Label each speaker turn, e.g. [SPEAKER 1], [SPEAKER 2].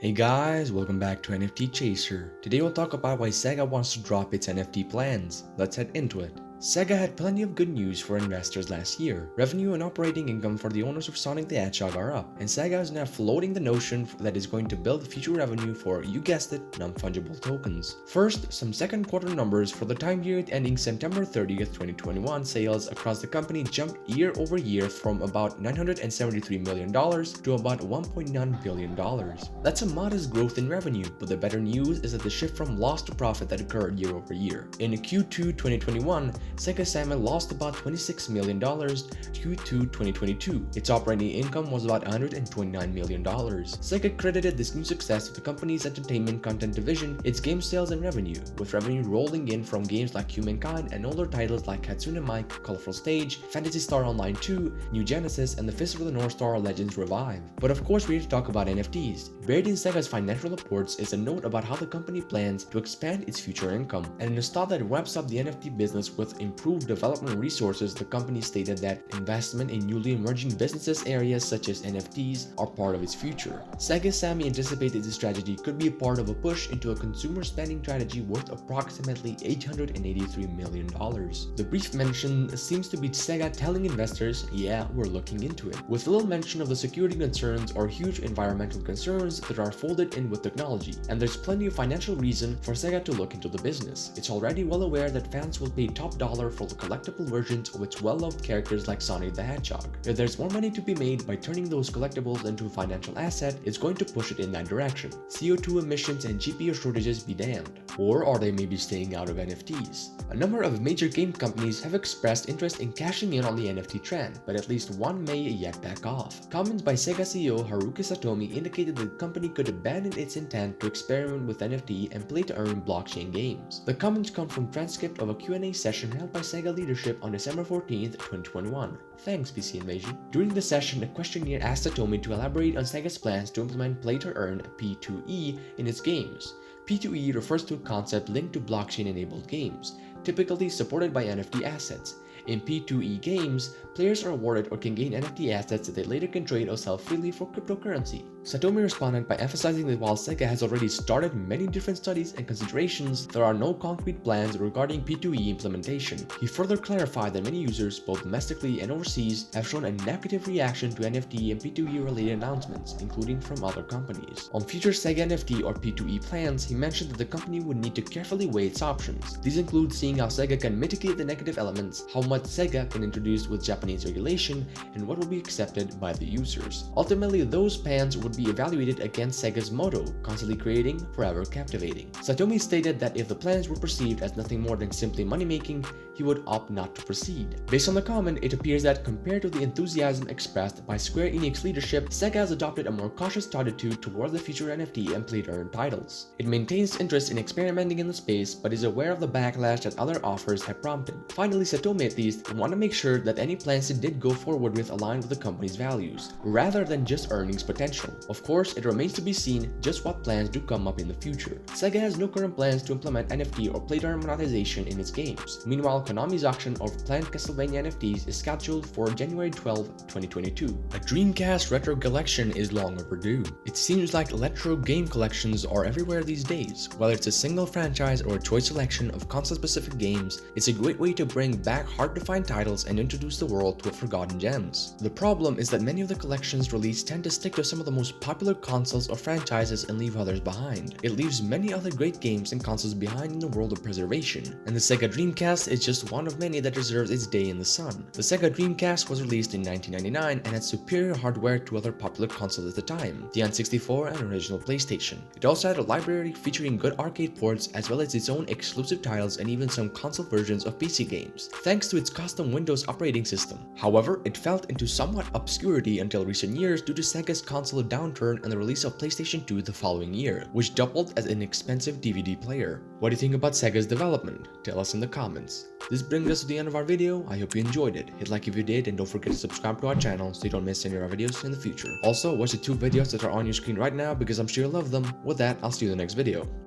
[SPEAKER 1] Hey guys, welcome back to NFT Chaser. Today we'll talk about why Sega wants to drop its NFT plans. Let's head into it. Sega had plenty of good news for investors last year. Revenue and operating income for the owners of Sonic the Hedgehog are up, and Sega is now floating the notion that is going to build future revenue for, you guessed it, non-fungible tokens. First, some second quarter numbers for the time period ending September 30th, 2021. Sales across the company jumped year over year from about $973 million to about $1.9 billion. That's a modest growth in revenue, but the better news is that the shift from loss to profit that occurred year over year. In Q2 2021, Sega Sammy lost about $26 million. Q2 2022, its operating income was about $129 million. Sega credited this new success to the company's entertainment content division, its game sales and revenue, with revenue rolling in from games like Humankind and older titles like Hatsune Miku, Colorful Stage, Phantasy Star Online 2, New Genesis, and the Fist of the North Star Legends Revive. But of course, we need to talk about NFTs. Buried in Sega's financial reports is a note about how the company plans to expand its future income, and in a thought that wraps up the NFT business with improved development resources, the company stated that investment in newly emerging businesses areas such as NFTs are part of its future. Sega Sammy anticipated this strategy could be a part of a push into a consumer spending strategy worth approximately $883 million. The brief mention seems to be Sega telling investors, yeah, we're looking into it, with little mention of the security concerns or huge environmental concerns that are folded in with technology, and there's plenty of financial reason for Sega to look into the business. It's already well aware that fans will pay top dollar for the collectible versions of its well-loved characters like Sonic the Hedgehog. If there's more money to be made by turning those collectibles into a financial asset, it's going to push it in that direction. CO2 emissions and GPU shortages be damned. Or are they maybe staying out of NFTs? A number of major game companies have expressed interest in cashing in on the NFT trend, but at least one may yet back off. Comments by Sega CEO Haruki Satomi indicated that the company could abandon its intent to experiment with NFT and play-to-earn blockchain games. The comments come from transcript of a Q&A session held by Sega leadership on December 14th, 2021. Thanks, PC Invasion. During the session, a questionnaire asked Satomi to elaborate on Sega's plans to implement play-to-earn (P2E) in its games. P2E refers to a concept linked to blockchain-enabled games, typically supported by NFT assets. In P2E games, players are awarded or can gain NFT assets that they later can trade or sell freely for cryptocurrency. Satomi responded by emphasizing that while Sega has already started many different studies and considerations, there are no concrete plans regarding P2E implementation. He further clarified that many users, both domestically and overseas, have shown a negative reaction to NFT and P2E related announcements, including from other companies. On future Sega NFT or P2E plans, he mentioned that the company would need to carefully weigh its options. These include seeing how Sega can mitigate the negative elements, how much Sega can introduce with Japanese regulation, and what will be accepted by the users. Ultimately, those plans would be evaluated against Sega's motto, constantly creating, forever captivating. Satomi stated that if the plans were perceived as nothing more than simply money-making, he would opt not to proceed. Based on the comment, it appears that compared to the enthusiasm expressed by Square Enix leadership, Sega has adopted a more cautious attitude toward the future NFT and play-to-earn titles. It maintains interest in experimenting in the space, but is aware of the backlash that other offers have prompted. Finally, Satomi at least want to make sure that any plans it did go forward with align with the company's values, rather than just earnings potential. Of course, it remains to be seen just what plans do come up in the future. Sega has no current plans to implement NFT or play-to-earn monetization in its games. Meanwhile, Konami's auction of planned Castlevania NFTs is scheduled for January 12, 2022. A Dreamcast retro collection is long overdue. It seems like retro game collections are everywhere these days. Whether it's a single franchise or a choice selection of console-specific games, it's a great way to bring back hard-to-find titles and introduce the world to forgotten gems. The problem is that many of the collections released tend to stick to some of the most popular consoles or franchises and leave others behind. It leaves many other great games and consoles behind in the world of preservation, and the Sega Dreamcast is just one of many that deserves its day in the sun. The Sega Dreamcast was released in 1999 and had superior hardware to other popular consoles at the time, the N64 and original PlayStation. It also had a library featuring good arcade ports as well as its own exclusive titles and even some console versions of PC games, thanks to its custom Windows operating system. However, it fell into somewhat obscurity until recent years due to Sega's console downturn and the release of PlayStation 2 the following year, which doubled as an expensive DVD player. What do you think about Sega's development? Tell us in the comments. This brings us to the end of our video. I hope you enjoyed it. Hit like if you did, and don't forget to subscribe to our channel so you don't miss any of our videos in the future. Also, watch the two videos that are on your screen right now because I'm sure you'll love them. With that, I'll see you in the next video.